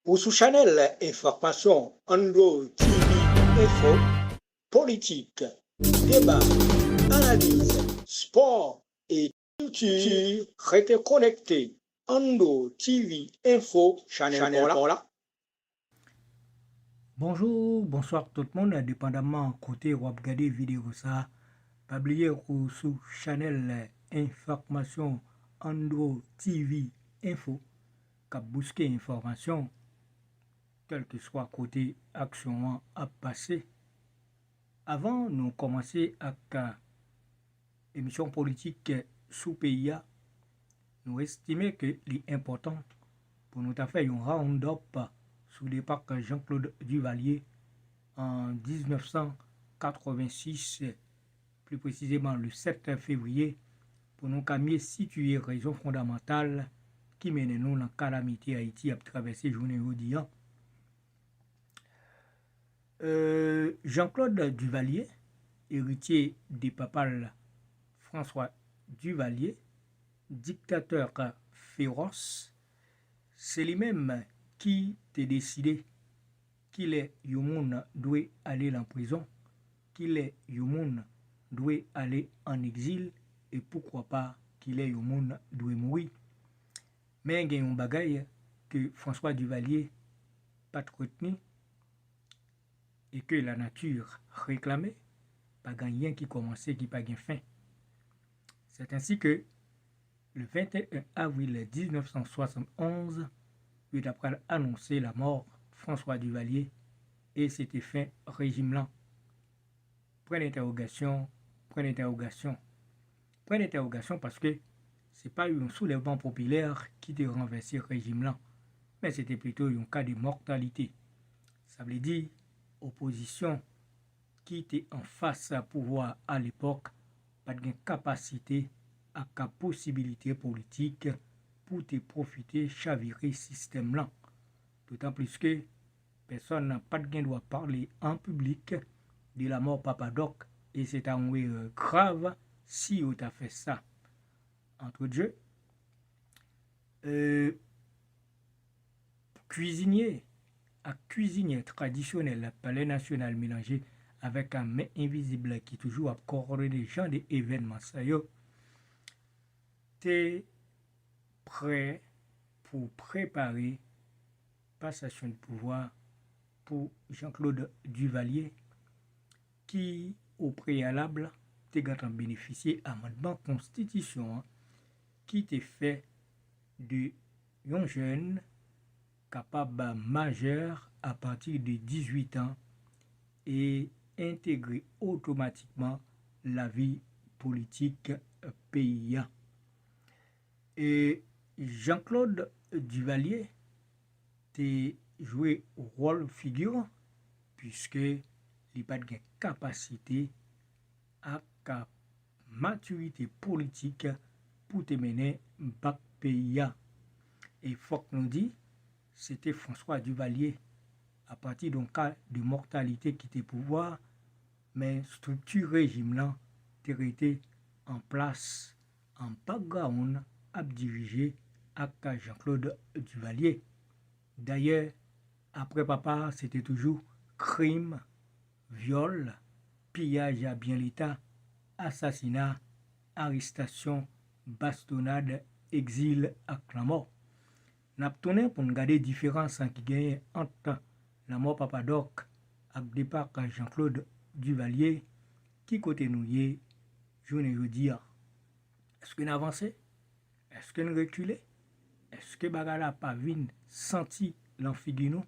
Pour sous Chanel Information Andro TV Info, politique, débat, analyse, sport et culture, restez connectés. Andro TV Info Chanel Paula. Bonjour, bonsoir tout le monde, indépendamment côté ou regarder vidéo ça. Pas oublier sous Chanel Information Andro TV Info, qui busquer information, quel que soit côté action à passer. Avant, nous commencer avec émission politique sous pays, nous estimons que l'important pour nous faire un round-up sous l'époque Jean-Claude Duvalier en 1986, plus précisément le 7 février, pour nous mieux situer raison fondamentale qui mène nous dans la calamité Haïti à traverser journée aujourd'hui. Jean-Claude Duvalier, héritier des papal François Duvalier, dictateur féroce, c'est lui-même qui t'a décidé qu'il est un monde doit aller en prison, qu'il est un monde doit aller en exil et pourquoi pas qu'il est un monde doit mourir. Mais il y a un bagage que François Duvalier pas retenu et que la nature réclamait, pas rien qui commençait qui pas gain fin. C'est ainsi que le 21 avril 1971, puis après annoncer la mort François Duvalier et c'était fin régime là. Point d'interrogation parce que c'est pas un soulèvement populaire qui a renversé le régime là, mais c'était plutôt un cas de mortalité. Ça veut dire opposition qui était en face à pouvoir à l'époque, pas de capacité à la possibilité politique pour te profiter chavirer système là. D'autant plus que personne n'a pas de droit parler en public de la mort Papa-Doc et c'est un grave si on a fait ça. Entre Dieu, cuisinier traditionnel, palais national mélangé avec un main invisible qui toujours a coordonné les gens des événements. Ça y est, t'es prêt pour préparer passation de pouvoir pour Jean-Claude Duvalier qui, au préalable, t'es en bénéficier amendement constitution qui t'est fait de un jeune capable majeur à partir de 18 ans et intégrer automatiquement la vie politique pays. Et Jean-Claude Duvalier t'a joué rôle figurant puisque il n'a pas de capacité à la maturité politique pour te mener bac pays. Et faut que nous dit c'était François Duvalier à partir d'un cas de mortalité qui était pouvoir, mais structure régime là était en place en background à diriger à Jean-Claude Duvalier. D'ailleurs, après papa, c'était toujours crime, viol, pillage à bien l'État, assassinat, arrestation, bastonnade, exil à la mort. N'a tourné pour nous garder différence qui gagne entre la mort Papa-Doc et le départ de Jean-Claude Duvalier qui côté nous y est journée jeudi. Est-ce qu'on a avancé? Est-ce qu'on a reculé? Est-ce que bagala pas vin senti l'enfigu nous?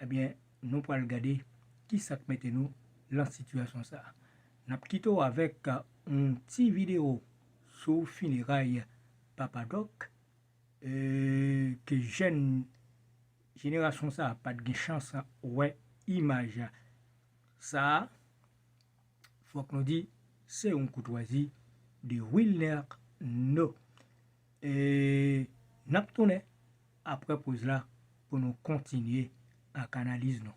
Eh bien, nous pourrons regarder qui ça mette nous dans situation ça. N'a quitté avec une petite vidéo sur funérailles Papa-Doc que jeune génération ça a pas de chance ouais image ça faut que nous dit c'est une courtoisie de Wilner No et n'a tourné après pause là pour nous continuer à canaliser nous.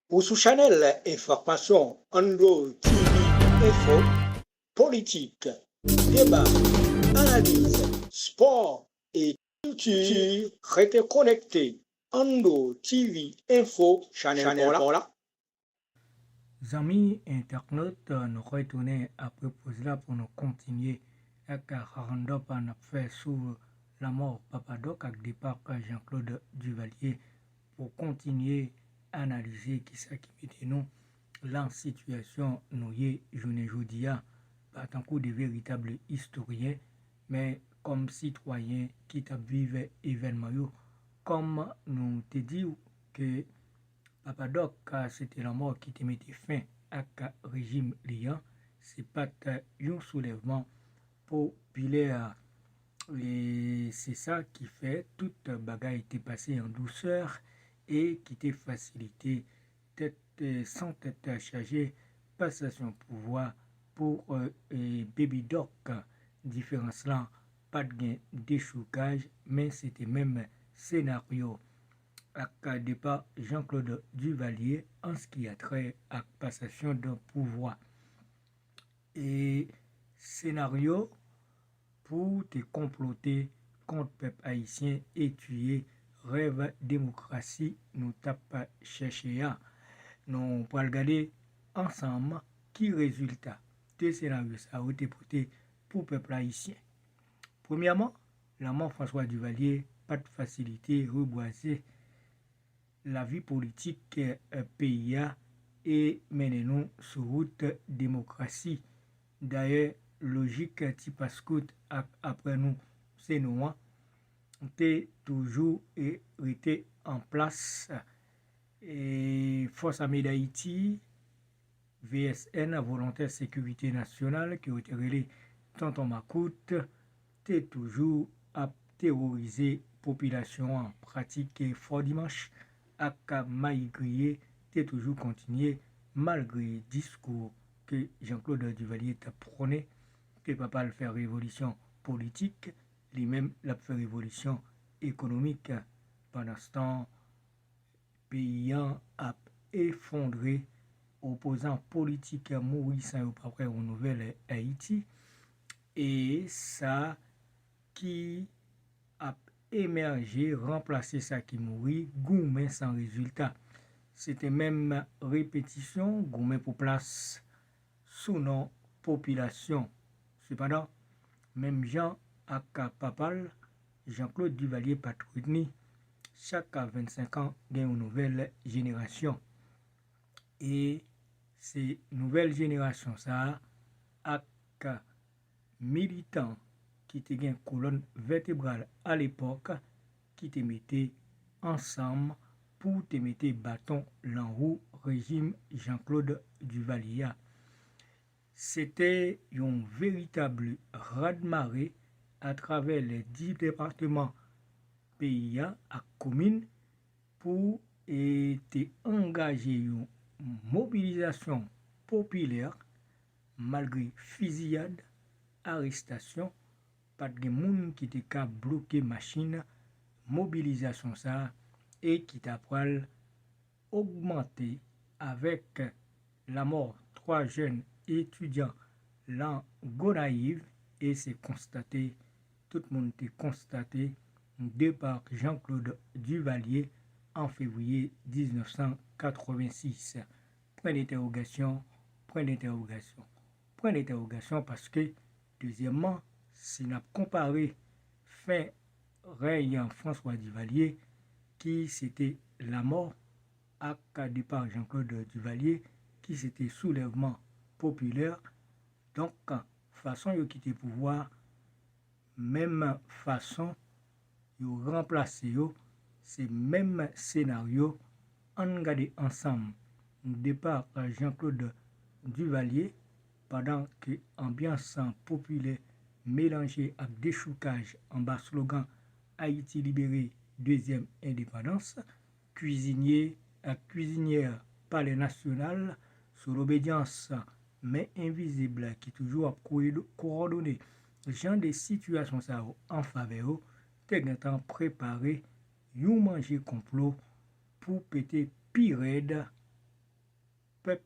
Pour sous Chanel information Andro TV Info, politique, débat, analyse, sport et culture, restez connectés. Andro TV Info, Chanel pour là. Amis internautes, nous retournons après pause là pour nous continuer avec un round-up en fait sur la mort Papa Doc avec départ Jean-Claude Duvalier pour continuer à analyser qui ça qui met nous la situation nous y journée aujourd'hui pas tant que de véritables historiens mais comme citoyens qui t'a vécu événement comme nous te dit que Papa Doc, c'était la mort qui te mettait fin à le régime liant. C'est pas un soulèvement populaire. Et c'est ça qui fait toute bagaille était passée en douceur et qui t'a facilité sans tête chargée passation pouvoir pour Baby Doc. Différence là, pas de gain d'échoucage, mais c'était même scénario. Avec départ Jean-Claude Duvalier en ce qui a trait à passation de pouvoir. Et scénario pour te comploter contre le peuple haïtien et tuer rêve démocratie nous tape chercher à. Nous pour regarder ensemble qui résultat de scénario ça a été porté pour le peuple haïtien. Premièrement, la mort François Duvalier, pas de facilité, reboiser la vie politique pays et menez-nous sur route démocratie. D'ailleurs, logique type scout après nous, c'est nous, t'es toujours été en place. Et Force armée d'Haïti, VSN, Volontaire Sécurité Nationale, qui a été relais Tonton Macoute, t'es toujours à terroriser population en pratique et fort dimanche. À malgré t'es toujours continué malgré discours que Jean-Claude Duvalier t'a prôné que papa le faire révolution politique, lui-même l'a fait révolution économique. Pendant ce temps, paysan a effondré, opposant politique Maurice après au nouvel Haïti, et ça qui a émergé, remplacer ça qui mourit, Goumen sans résultat. C'était même répétition, Goumen pour place sous nos population. Cependant, même Jean à Papal, Jean-Claude Duvalier Patrouille, chaque 25 ans, il y a une nouvelle génération. Et ces nouvelles générations, ça a militants qui étaient une colonne vertébrale à l'époque, qui te mettaient ensemble pour te mettre bâton en roue régime Jean-Claude Duvalier. C'était un véritable raz-de-marée à travers les 10 départements pays à communes pour être engagé une mobilisation populaire malgré fusillade, arrestation, pas de monde qui était qu'à bloquer machine, mobilisation ça et qui t'a augmenté avec la mort 3 jeunes étudiants l'an Gonaïve et c'est constaté, tout le monde a constaté départ Jean-Claude Duvalier en février 1986. Point d'interrogation, point d'interrogation. Point d'interrogation parce que, deuxièmement, si on a comparé fin règne François Duvalier, qui c'était la mort, à départ Jean-Claude Duvalier, qui c'était soulèvement populaire, donc façon de quitter pouvoir, même façon de remplacer, c'est même scénario, on regarde ensemble, départ Jean-Claude Duvalier, pendant que l'ambiance populaire mélangé avec déchoucage en bas slogan Haïti libéré, deuxième indépendance, cuisinier à cuisinière palais national sous l'obédience mais invisible qui toujours a coordonné genre de situations ça en faveur t'es temps préparé you manger complot pour péter pire peuple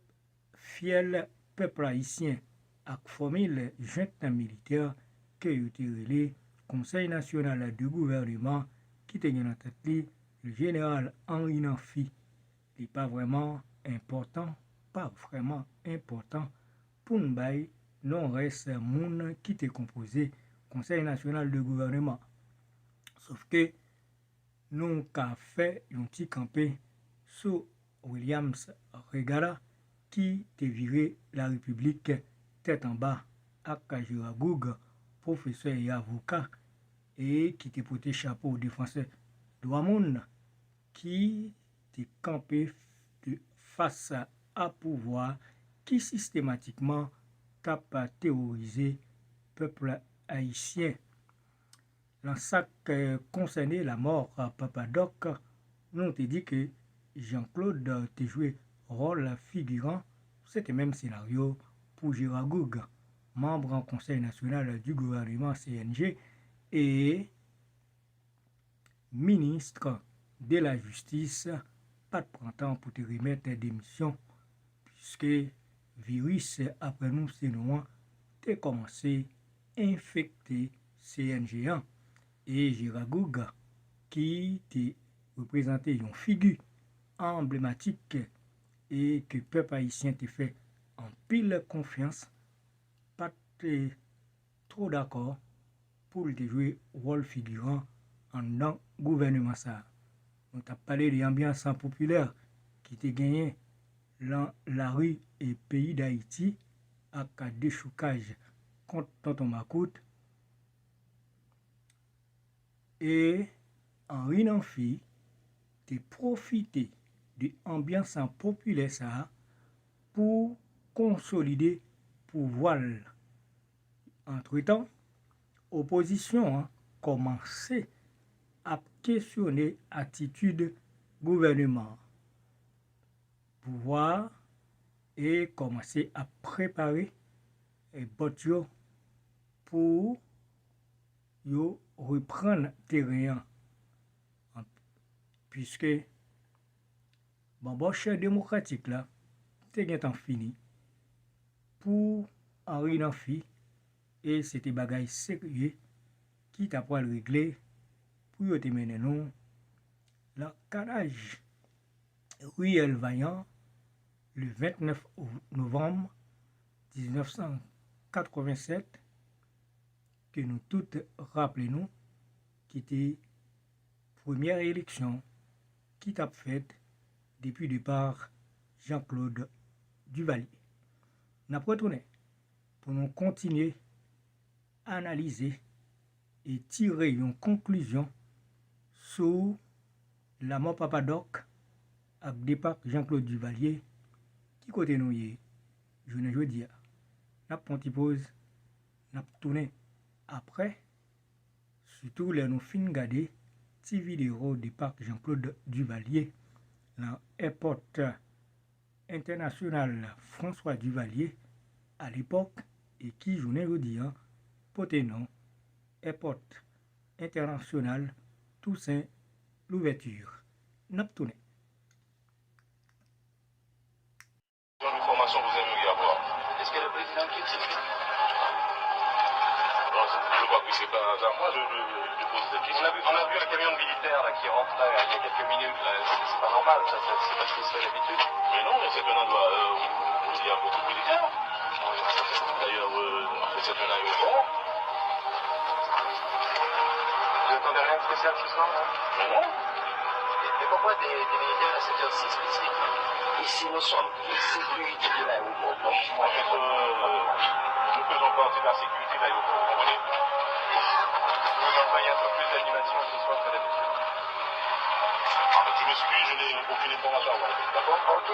fiel peuple haïtien ak formule junte militaire que le Conseil national du gouvernement qui tenait en tête le général Henri Nanfi. Il n'est pas vraiment important pour nous bailler non reste moun qui était composé Conseil national de gouvernement. Sauf que nous avons fait un petit campé sur Williams Regala qui te viré la République tête en bas à Kajiragoug, professeur et avocat, et qui te porté chapeau défenseur droit monde qui te campé face à pouvoir qui systématiquement tape à terroriser peuple haïtien. Dans ça concernait la mort à Papa Doc, nous te dit que Jean-Claude te joué rôle figurant, c'était même scénario pour Giragoug, membre en Conseil national du gouvernement CNG et ministre de la Justice, pas de printemps pour te remettre démission, puisque virus après nous c'est nous t'es commencé à infecter CNG et Giragoug qui te représenté une figure emblématique et que le peuple haïtien te fait en pile confiance, pas trop d'accord pour te jouer rôle figurant en non gouvernement ça. On t'a parlé de l'ambiance populaire qui te gagné dans la rue et pays d'Haïti avec des choucages contre Tonton Macoute et Henri Nanfi te profité de l'ambiance populaire ça pour consolider pouvoir. Entre-temps, l'opposition commençait à questionner l'attitude gouvernement pouvoir et commencer à préparer et botio pour yo reprendre terrain puisque bon cher démocratique là c'est bien fini pour Henri Nanfi et c'était bagaille sérieux qui t'a pas le régler pour te mener nous la carnage Ruel Vaillant le 29 novembre 1987 que nous toutes rappelons qui était première élection qui t'a faite depuis le départ Jean-Claude Duvalier. Nous avons retourné pour nous continuer à analyser et tirer une conclusion sur la mort Papa Doc avec départ Jean-Claude Duvalier qui côté nous y est. Je ne veux dire. Nous avons une pause, nous avons tourné après, surtout les nous fin garder petite vidéo de parc Jean-Claude Duvalier dans l'aéroport international François Duvalier à l'époque et qui je ne veux dire porté nom aéroport international Toussaint l'ouverture. Nous avons tourné. Quelle information vous aimeriez avoir? Est-ce que le président quitte ce pays? Non, je crois que c'est pas un hasard. Moi, je pose des questions. On a vu un camion de militaire là, qui rentre là, il y a quelques minutes. Là. C'est pas normal, ça, c'est pas ce qui se fait d'habitude. Mais non, mais c'est un endroit où il y a beaucoup de militaires. D'ailleurs, c'est un aéroport. Vous n'entendez rien de spécial ce soir là? Mais non. Et pourquoi des militaires à cette heure-ci spécifique? Ici, nous sommes de sécurité de l'aéroport. En fait, nous faisons partie de la sécurité de l'aéroport. Vous comprenez? Vous envoyez un peu plus d'animation ce soir que d'habitude. En fait, Je m'excuse, je n'ai aucune information à avoir. D'accord? Ok.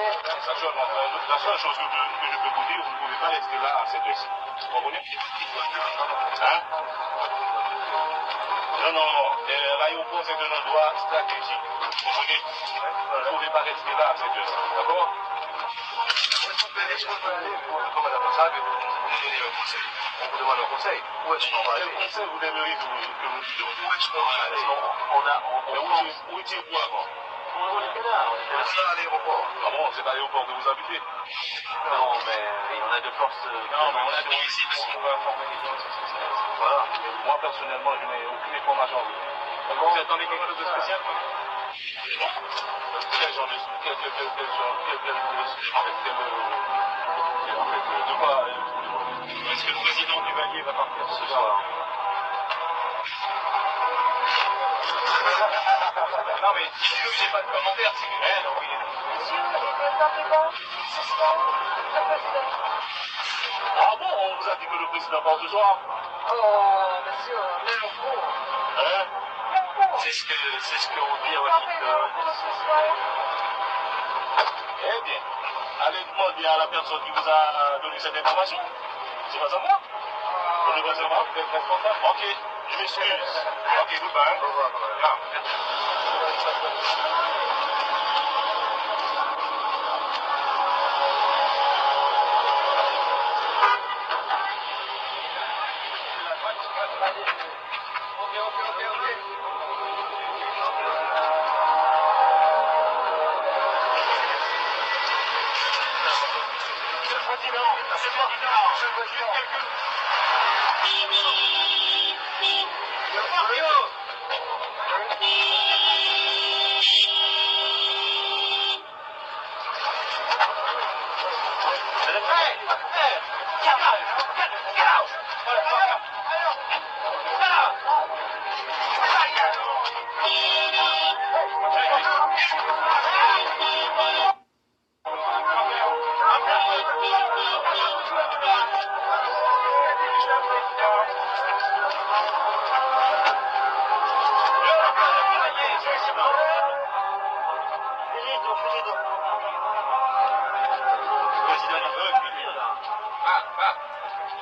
Actuellement, la seule chose que je peux vous dire, vous ne pouvez pas rester là à cette heure-ci. Vous comprenez? Hein? Non, non, non. L'aéroport, c'est un endroit stratégique. Vous comprenez? Vous ne pouvez pas rester là à cette heure-ci. D'accord? Est-ce qu'on peut aller, comme madame Assad, vous nous donnez un conseil? On vous demande un conseil. Où est-ce qu'on va aller? Quel conseil vous aimeriez que vous dites? Où est-ce qu'on va aller? Où étiez-vous avant? On était là, à l'aéroport. Ah bon, c'est à l'aéroport que vous habitez? Non, mais on a de force. Non, mais on a dit ici parce qu'on va informer les gens sur ce qui se passe. Voilà. Moi, personnellement, je n'ai aucune information. D'accord? Vous attendez quelque chose de spécial? Non. Quel genre de... De quoi? Est-ce que le président Duvalier va partir ce soir? Non, mais dites-le, j'ai pas de commentaire, s'il vous plaît. Non, oui. Ah bon, on vous a dit que le président part ce soir? Oh, monsieur, l'info. Hein? C'est ce qu'on dit à Washington. Eh bien, allez demander à la personne qui vous a donné cette information. C'est pas à moi? Vous ne pas savoir, vous êtes responsable? Ok, je m'excuse. Ok, goodbye. Au revoir. Ah.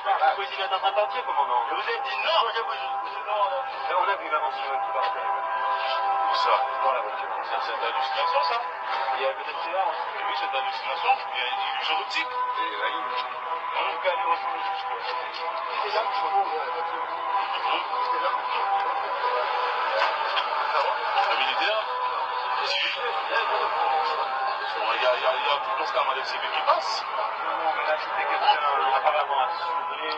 Le président est en train de partir, commandant. Je vous ai dit non. On a vu l'avancement qui partait. Où ça? Dans la voiture. C'est de l'hallucination, ça? Il y a peut-être silence. Oui, c'est de l'hallucination. Il y a une illusion d'optique. Et là, il On peut aller rejoindre le juge. était là, je crois, la voiture. C'était là. Le militaire? Si. Il y a constamment des civils qui passent. Non, mais là, c'était quelqu'un apparemment assuré.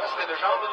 C'était le genre de...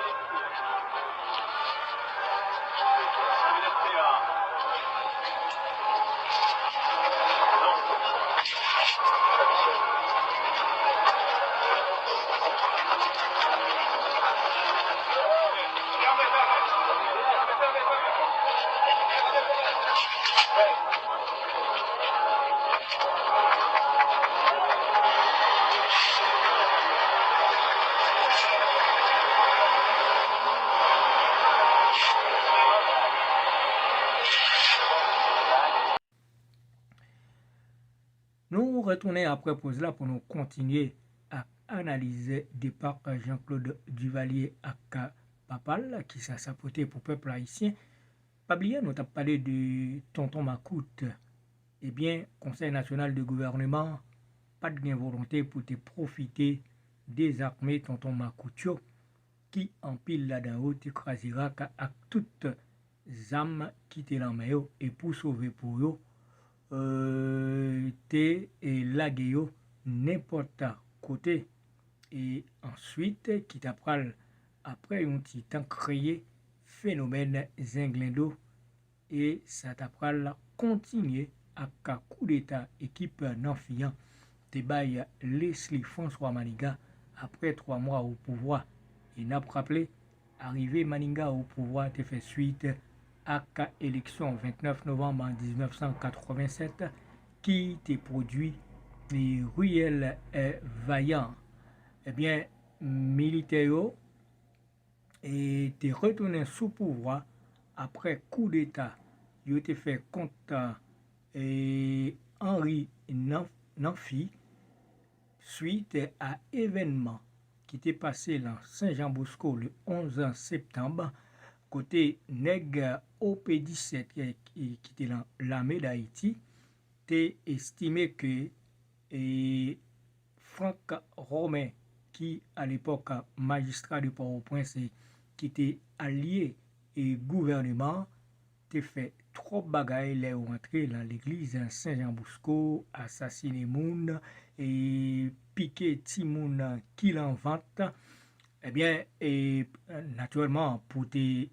Nous retournons après pause là pour nous continuer à analyser départ Jean-Claude Duvalier à Papal qui s'est sapoté pour le peuple haïtien. Pas oublier, nous avons parlé de Tonton Macoute. Eh bien, Conseil national de gouvernement, pas de volonté pour te profiter des armées Tonton Macoutio qui empile là-dedans, t'écrasera à toutes âmes qui étaient dans la et pour sauver pour eux. Te et lagué n'importe côté et ensuite qui t'apprend après un petit temps créé phénomène zinglendo et ça t'apprend continuer à coup d'état équipe n'enfiant te bail Leslie François Maniga après 3 mois au pouvoir et n'a pas rappelé arrivé Maniga au pouvoir te fait suite à l'élection 29 novembre 1987 qui était produit les Ruel Vaillant. Eh bien, militaire était retourné sous pouvoir après coup d'état il a fait contre Henri Nanfi suite à événement qui était passé dans Saint-Jean-Bosco le 11 septembre, côté nèg OP17 qui était dans l'armée d'Haïti, t'est estimé que Franck Romain, qui à l'époque magistrat de Port-au-Prince, qui était allié et gouvernement, t'est fait trop bagaille les rentré dans l'église Saint-Jean-Bosco, assassiné moun et piqué ti moun qui l'en vente. Eh bien, naturellement, pour te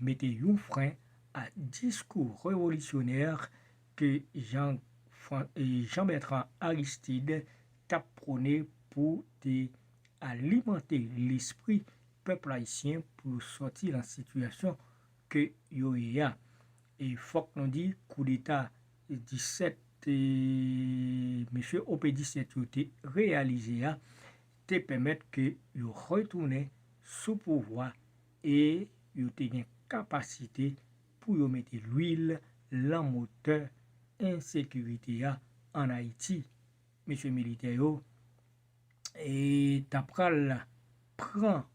mettre un frein à discours révolutionnaire que Jean-Bertrand Aristide t'a prôné pour te alimenter l'esprit peuple haïtien pour sortir de la situation que y a. Et faut que nous dit coup d'état 17 monsieur OP17 a été réalisé te permettre que yo retourner sous pouvoir et yo te une capacité pour yo mettre l'huile dans moteur insécurité en Haïti. Monsieur militaire et t'apral prend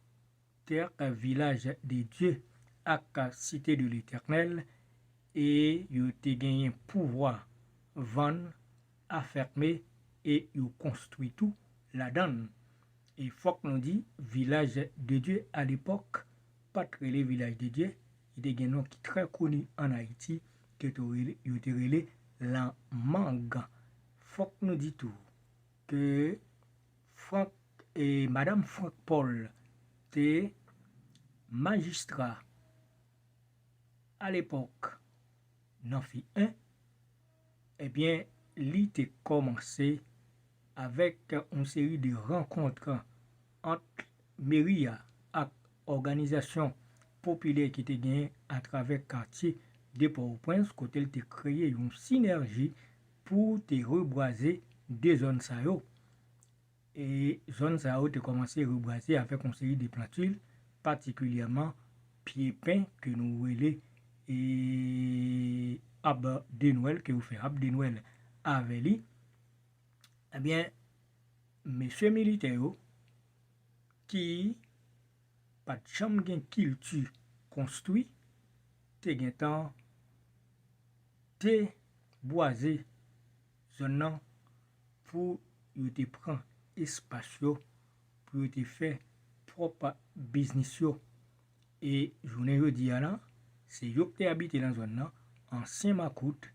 terre village des dieux à cité de l'Éternel et yo te gagné pouvoir vendre affermer et yo construit tout la donne. Et faut que nous dit village de Dieu à l'époque, pas très les villages de Dieu, il y a des gens qui très connus en Haïti, qui ont été la manga. Faut que nous dit tout que Franck et Madame Franck Paul étaient magistrats à l'époque, n'en fit un, eh bien, l'ité commencé avec une série de rencontres entre mairie et organisations populaires qui étaient gagnées à travers le quartier de Port-au-Prince, côté de créer une synergie pour te reboiser des zones sao. Et zones sao te commencé à reboiser avec une série de plantules, particulièrement pieds-pins que nous relais et arbre de Noël, que vous faites arbre de Noël avec lui. Eh bien, monsieur militaire qui pas de chambre culture construit, te gen temps te boiser zone pour yo te prend espace pour te faire propre business et journée yo di là c'est yo qui habité dans zone là ancien macoute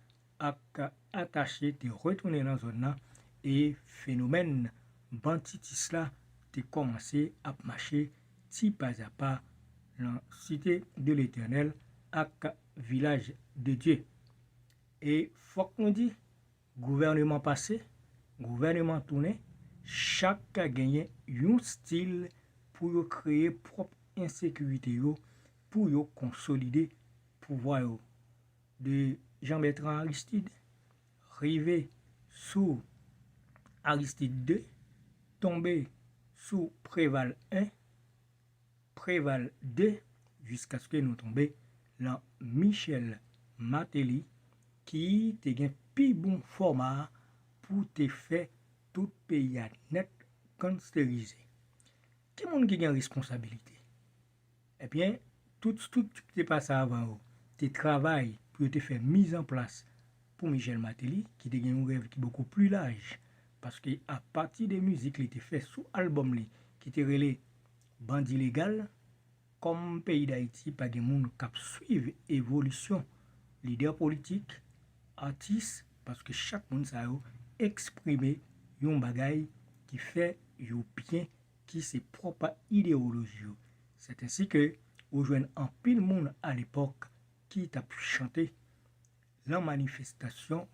attaché te retourner dans zone et phénomène banditis là te commencé à marcher ti pas à pas dans cité de l'Éternel à village de Dieu. Et faut qu'on dit gouvernement passé, gouvernement tourné, chaque a gagné un style pour créer propre insécurité pour consolider pouvoir de Jean-Bertrand Aristide, rivé sous Aristide 2, tombé sous Préval 1, Préval 2, jusqu'à ce que nous tombions dans Michel Martelly, qui te gen pi bon format pour te faire tout pays net gangsterisé. Qui monde qui a une responsabilité? Eh bien, toute structure qui te passe avant, te travail pour te faire mise en place pour Michel Martelly, qui te gen un rêve qui est beaucoup plus large. Parce que à partir des musiques qui étaient faites sous album qui étaient relais Bandit légal, comme pays d'Haïti, pas de monde qui suivre évolution leader politique, artiste, parce que chaque monde ça a exprimé un bagay qui fait yo bien qui ses propre idéologie. C'est ainsi que vous joignez en pile monde à l'époque qui t'a chanté la manifestation,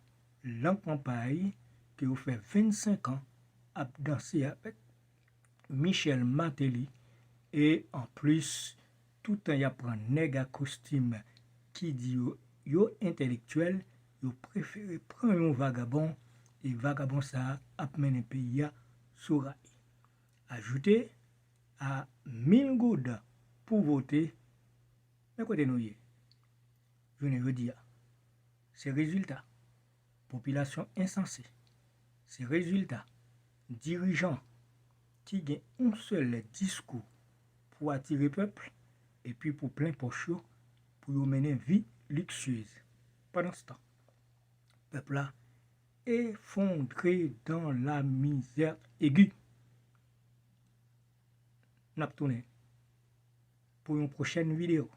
la campagne que vous fait 25 ans à danser avec Michel Martelly et en plus tout le temps y a prend nèg à costume qui dit yo intellectuel, yo préféré prendre un vagabond et vagabond ça a mené pays sur rail. Ajouté à 1000 goudes pour voter, mais côté nous y je ne veux dire Ces résultats, population insensée. Ces résultats, dirigeants qui ont un seul discours pour attirer le peuple et puis pour plein poche pour mener une vie luxueuse. Pendant ce temps, le peuple là effondré dans la misère aiguë. Nous allons tourner pour une prochaine vidéo.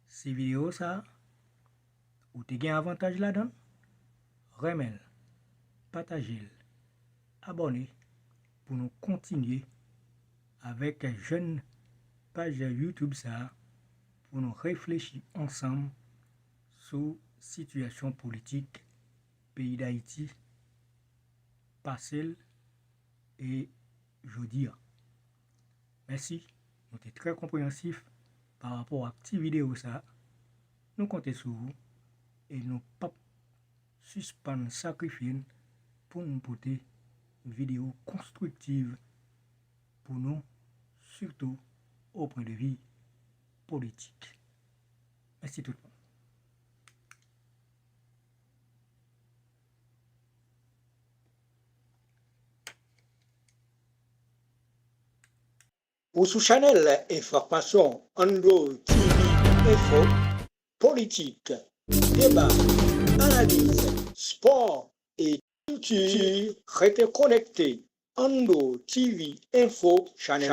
Ces vidéos ça, ou tu as un avantage là-dedans, remets, partagez, abonnez pour nous continuer avec une jeune page YouTube ça, pour nous réfléchir ensemble sur la situation politique pays d'Haïti, passé et aujourd'hui. Merci, nous sommes très compréhensifs par rapport à cette vidéo ça. Nous comptons sur vous et nous pas suspendre sacrifier pour nous porter une vidéo constructive pour nous, surtout au point de vue politique. Merci tout le monde. Ou sous Chanel Information Ando TV Info, politique, débat, analyse, sport et culture. Restez connectés. Ando TV Info Chanel.